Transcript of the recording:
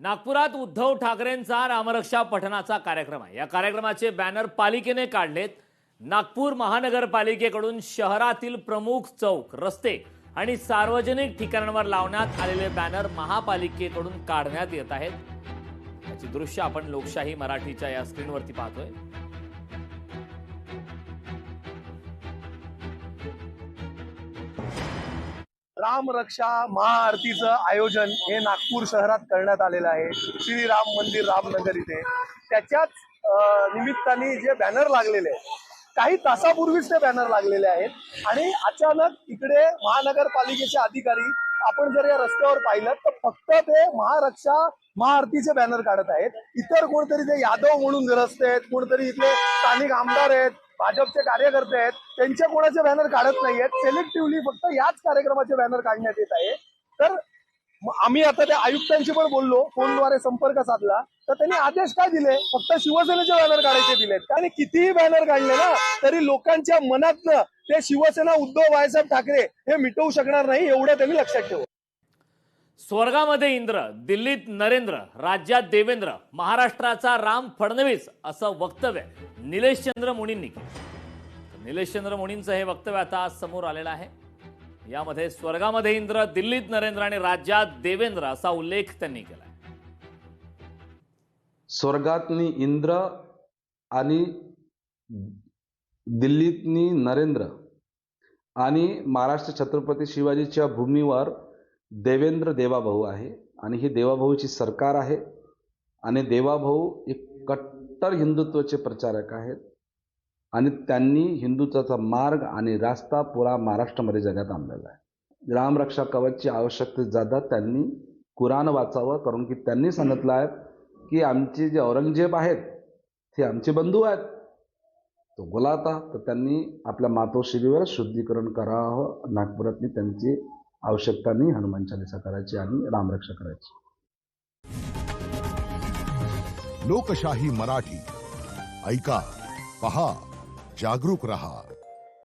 नागपुरात उद्धव ठाकरेंचा रामरक्षा पठणाचा कार्यक्रम आहे। या कार्यक्रमाचे बॅनर पालिकेने काढलेत। नागपूर महानगरपालिकेकडून शहरातील प्रमुख चौक, रस्ते आणि सार्वजनिक ठिकाणांवर लावण्यात आलेले बॅनर महापालिकेकडून काढण्यात येत आहेत। याची दृश्य आपण लोकशाही मराठीच्या या स्क्रीनवरती पाहतोय। राम रक्षा महाआरतीचं आयोजन हे नागपूर शहरात करण्यात आलेलं आहे। श्री राम मंदिर रामनगर इथे त्याच्याच निमित्ताने जे बॅनर लागलेले आहेत, काही तासापूर्वीच ते बॅनर लागलेले आहेत आणि अचानक इकडे महानगरपालिकेचे अधिकारी आपण जर या रस्त्यावर पाहिलं तर फक्त ते महारक्षा महाआरतीचे बॅनर काढत आहेत। इतर कोणतरी ते यादव म्हणून ग्रस्त आहेत, कोणतरी इथले स्थानिक आमदार आहेत, भाजपचे कार्यकर्ते आहेत, त्यांचे कोणाचे बॅनर काढत नाहीयेत। सिलेक्टिव्हली फक्त याच कार्यक्रमाचे बॅनर काढण्यात येत आहे। तर आम्ही आता त्या आयुक्तांशी पण बोललो, फोनद्वारे संपर्क साधला, तर त्यांनी आदेश काय दिले, फक्त शिवसेनेचे बॅनर काढायचे दिलेत। कारण कितीही बॅनर काढले ना तरी लोकांच्या मनातनं ते शिवसेना उद्धव बाळासाहेब ठाकरे हे मिटवू शकणार नाही, एवढं त्यांनी लक्षात ठेवलं। स्वर्गामध्ये इंद्र, दिल्लीत नरेंद्र, राज्यात देवेंद्र, महाराष्ट्राचा राम फडणवीस असं वक्तव्य निलेशचंद्र मुनींनी केलं। निलेशचंद्र मुनींचं हे वक्तव्य आता समोर आलेलं आहे। यामध्ये स्वर्गामध्ये इंद्र, दिल्लीत नरेंद्र आणि राज्यात देवेंद्र असा उल्लेख त्यांनी केला। स्वर्गातनी इंद्र आणि दिल्लीतनी नरेंद्र आणि महाराष्ट्र छत्रपती शिवाजीच्या भूमीवर देवेंद्र देवाभाऊ आहे आणि ही देवाभाऊची सरकार आहे आणि देवाभाऊ एक कट्टर हिंदुत्वाचे प्रचारक आहेत आणि त्यांनी हिंदुत्वाचा मार्ग आणि रास्ता पुरा महाराष्ट्रामध्ये जगात आणलेला आहे। रामरक्षा कवचची आवश्यकता ज्यादा त्यांनी कुराण वाचावं, कारण की त्यांनी सांगितलं आहे की आमचे जे औरंगजेब आहेत ते आमचे बंधू आहेत, तो बोलाता तर त्यांनी आपल्या मातोश्रीवर शुद्धीकरण करावं। नागपुरातली त्यांची आवश्यकता नाही हनुमान चालीसा करायची आणि रामरक्षा करायची। लोकशाही मराठी ऐका, पहा, जागरूक रहा।